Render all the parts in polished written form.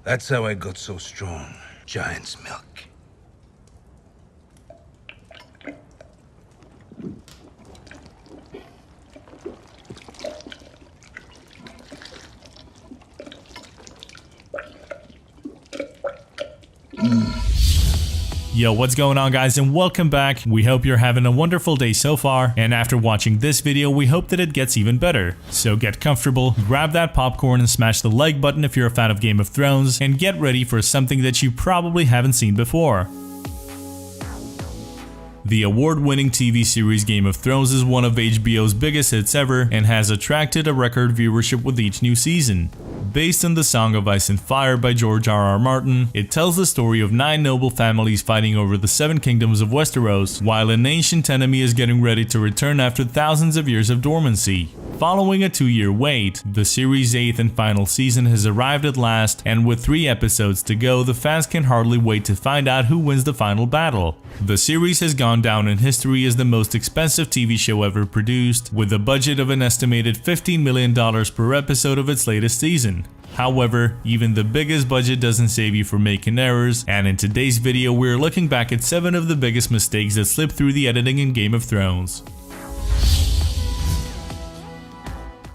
That's how I got so strong. Giant's milk. Yo, what's going on guys, and welcome back. We hope you're having a wonderful day so far, and after watching this video we hope that it gets even better. So get comfortable, grab that popcorn and smash the like button if you're a fan of Game of Thrones, and get ready for something that you probably haven't seen before. The award-winning TV series Game of Thrones is one of HBO's biggest hits ever and has attracted a record viewership with each new season. Based on the Song of Ice and Fire by George R.R. Martin, it tells the story of 9 noble families fighting over the 7 kingdoms of Westeros, while an ancient enemy is getting ready to return after thousands of years of dormancy. Following a 2-year wait, the series' 8th and final season has arrived at last, and with 3 episodes to go, the fans can hardly wait to find out who wins the final battle. The series has gone down in history as the most expensive TV show ever produced, with a budget of an estimated $15 million per episode of its latest season. However, even the biggest budget doesn't save you from making errors, and in today's video we're looking back at 7 of the biggest mistakes that slipped through the editing in Game of Thrones.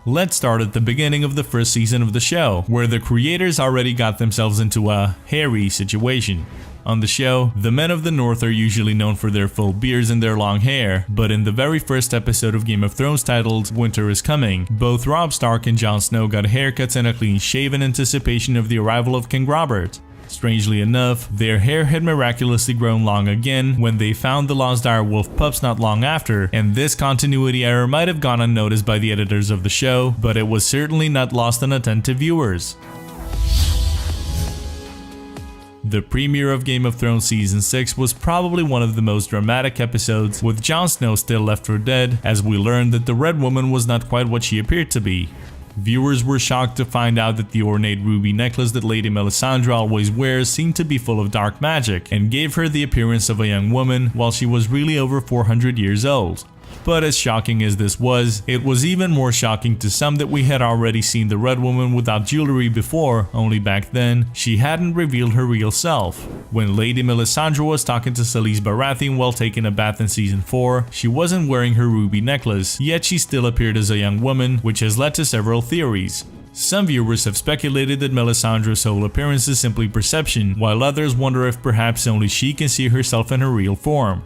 Let's start at the beginning of the first season of the show, where the creators already got themselves into a hairy situation. On the show, the men of the North are usually known for their full beards and their long hair, but in the very first episode of Game of Thrones titled Winter is Coming, both Robb Stark and Jon Snow got haircuts and a clean shave in anticipation of the arrival of King Robert. Strangely enough, their hair had miraculously grown long again when they found the lost direwolf pups not long after, and this continuity error might have gone unnoticed by the editors of the show, but it was certainly not lost on attentive viewers. The premiere of Game of Thrones Season 6 was probably one of the most dramatic episodes, with Jon Snow still left for dead, as we learned that the Red Woman was not quite what she appeared to be. Viewers were shocked to find out that the ornate ruby necklace that Lady Melisandre always wears seemed to be full of dark magic, and gave her the appearance of a young woman while she was really over 400 years old. But as shocking as this was, it was even more shocking to some that we had already seen the Red Woman without jewelry before, only back then, she hadn't revealed her real self. When Lady Melisandre was talking to Selyse Baratheon while taking a bath in Season 4, she wasn't wearing her ruby necklace, yet she still appeared as a young woman, which has led to several theories. Some viewers have speculated that Melisandre's whole appearance is simply perception, while others wonder if perhaps only she can see herself in her real form.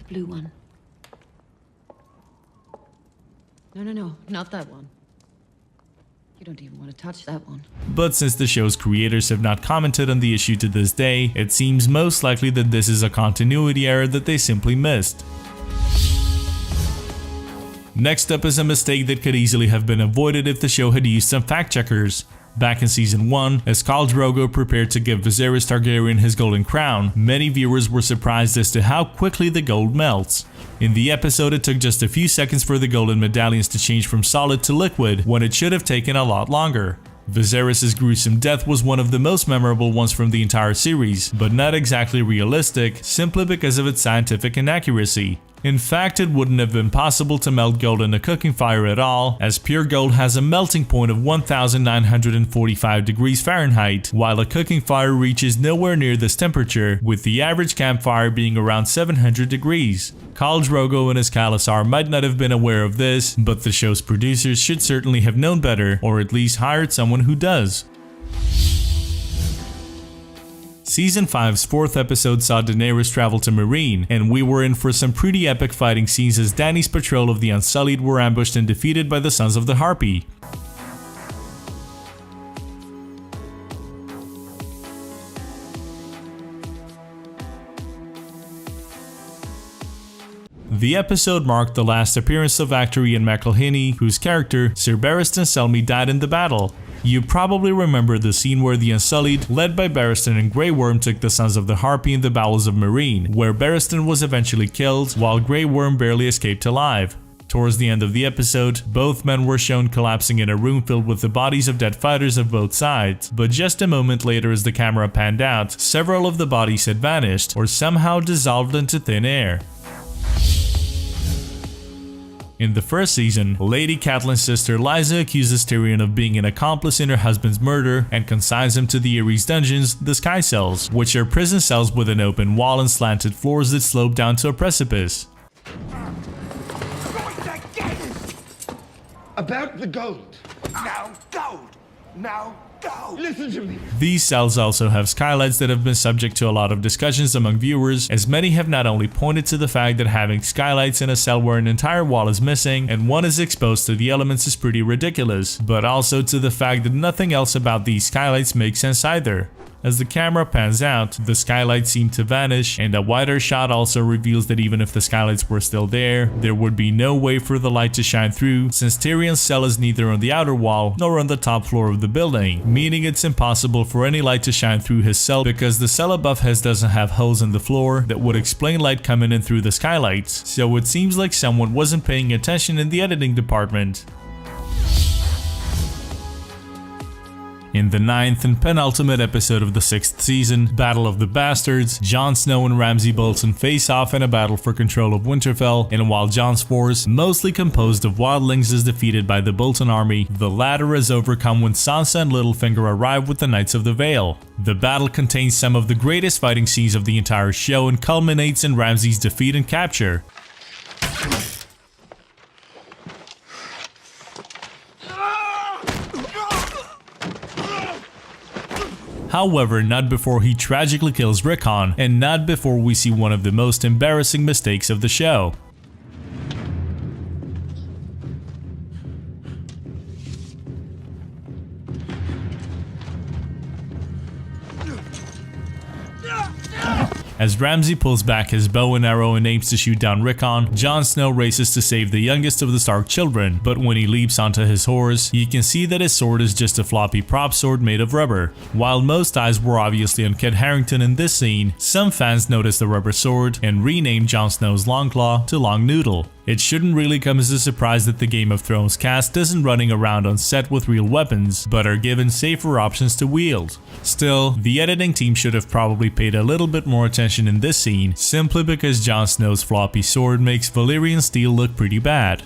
Blue one. No, not that one. You don't even want to touch that one. But since the show's creators have not commented on the issue to this day, it seems most likely that this is a continuity error that they simply missed. Next up is a mistake that could easily have been avoided if the show had used some fact checkers. Back in Season 1, as Khal Drogo prepared to give Viserys Targaryen his golden crown, many viewers were surprised as to how quickly the gold melts. In the episode, it took just a few seconds for the golden medallions to change from solid to liquid, when it should have taken a lot longer. Viserys' gruesome death was one of the most memorable ones from the entire series, but not exactly realistic, simply because of its scientific inaccuracy. In fact, it wouldn't have been possible to melt gold in a cooking fire at all, as pure gold has a melting point of 1945 degrees Fahrenheit, while a cooking fire reaches nowhere near this temperature, with the average campfire being around 700 degrees. Khal Drogo and his khalasar might not have been aware of this, but the show's producers should certainly have known better, or at least hired someone who does. Season 5's 4th episode saw Daenerys travel to Meereen, and we were in for some pretty epic fighting scenes as Dany's patrol of the Unsullied were ambushed and defeated by the Sons of the Harpy. The episode marked the last appearance of actor Ian McElhinney, whose character, Sir Barristan Selmy, died in the battle. You probably remember the scene where the Unsullied, led by Barristan and Grey Worm, took the Sons of the Harpy in the bowels of Meereen, where Barristan was eventually killed, while Grey Worm barely escaped alive. Towards the end of the episode, both men were shown collapsing in a room filled with the bodies of dead fighters of both sides, but just a moment later as the camera panned out, several of the bodies had vanished or somehow dissolved into thin air. In the first season, Lady Catelyn's sister Lysa accuses Tyrion of being an accomplice in her husband's murder and consigns him to the Aerys dungeons, the Sky Cells, which are prison cells with an open wall and slanted floors that slope down to a precipice. About the gold. Now gold. Now go. Listen to me. These cells also have skylights that have been subject to a lot of discussions among viewers, as many have not only pointed to the fact that having skylights in a cell where an entire wall is missing and one is exposed to the elements is pretty ridiculous, but also to the fact that nothing else about these skylights makes sense either. As the camera pans out, the skylights seem to vanish, and a wider shot also reveals that even if the skylights were still there would be no way for the light to shine through, since Tyrion's cell is neither on the outer wall nor on the top floor of the building, meaning it's impossible for any light to shine through his cell because the cell above his doesn't have holes in the floor that would explain light coming in through the skylights, so it seems like someone wasn't paying attention in the editing department. In the 9th and penultimate episode of the 6th season, Battle of the Bastards, Jon Snow and Ramsay Bolton face off in a battle for control of Winterfell, and while Jon's force, mostly composed of wildlings, is defeated by the Bolton army, the latter is overcome when Sansa and Littlefinger arrive with the Knights of the Vale. The battle contains some of the greatest fighting scenes of the entire show and culminates in Ramsay's defeat and capture. However, not before he tragically kills Rickon, and not before we see one of the most embarrassing mistakes of the show. As Ramsay pulls back his bow and arrow and aims to shoot down Rickon, Jon Snow races to save the youngest of the Stark children, but when he leaps onto his horse, you can see that his sword is just a floppy prop sword made of rubber. While most eyes were obviously on Kit Harington in this scene, some fans noticed the rubber sword and renamed Jon Snow's Longclaw to Long Noodle. It shouldn't really come as a surprise that the Game of Thrones cast isn't running around on set with real weapons, but are given safer options to wield. Still, the editing team should have probably paid a little bit more attention in this scene, simply because Jon Snow's floppy sword makes Valyrian steel look pretty bad.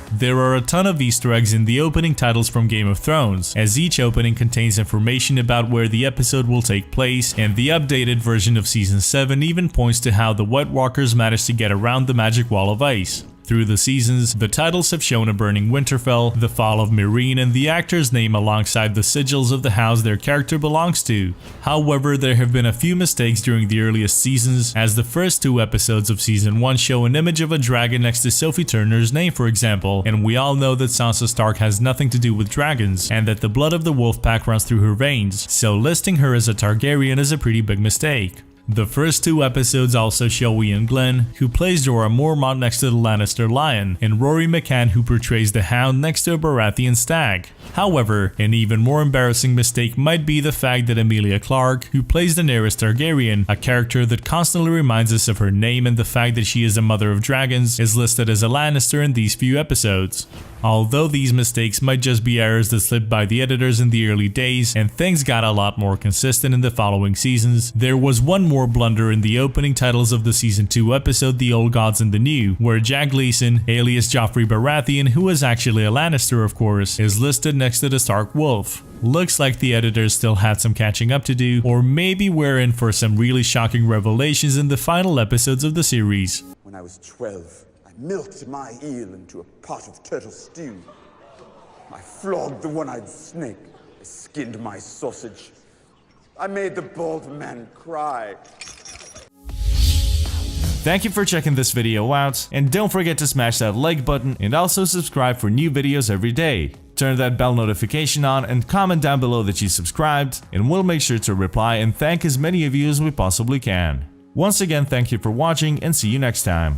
There are a ton of Easter eggs in the opening titles from Game of Thrones, as each opening contains information about where the episode will take place, and the updated version of Season 7 even points to how the White Walkers managed to get around the magic wall of ice. Through the seasons, the titles have shown a burning Winterfell, the fall of Meereen, and the actor's name alongside the sigils of the house their character belongs to. However, there have been a few mistakes during the earliest seasons, as the first 2 episodes of Season 1 show an image of a dragon next to Sophie Turner's name, for example, and we all know that Sansa Stark has nothing to do with dragons, and that the blood of the wolf pack runs through her veins, so listing her as a Targaryen is a pretty big mistake. The first 2 episodes also show Ian Glenn, who plays Jorah Mormont next to the Lannister lion, and Rory McCann, who portrays the Hound next to a Baratheon stag. However, an even more embarrassing mistake might be the fact that Emilia Clarke, who plays Daenerys Targaryen, a character that constantly reminds us of her name and the fact that she is a mother of dragons, is listed as a Lannister in these few episodes. Although these mistakes might just be errors that slipped by the editors in the early days and things got a lot more consistent in the following seasons, there was one more blunder in the opening titles of the Season 2 episode The Old Gods and the New, where Jack Gleeson, alias Joffrey Baratheon, who is actually a Lannister of course, is listed next to the Stark Wolf. Looks like the editors still had some catching up to do, or maybe we're in for some really shocking revelations in the final episodes of the series. When I was 12, I milked my eel into a pot of turtle stew. I flogged the one-eyed snake. I skinned my sausage. I made the bald man cry. Thank you for checking this video out, and don't forget to smash that like button and also subscribe for new videos every day. Turn that bell notification on and comment down below that you subscribed, and we'll make sure to reply and thank as many of you as we possibly can. Once again, thank you for watching and see you next time.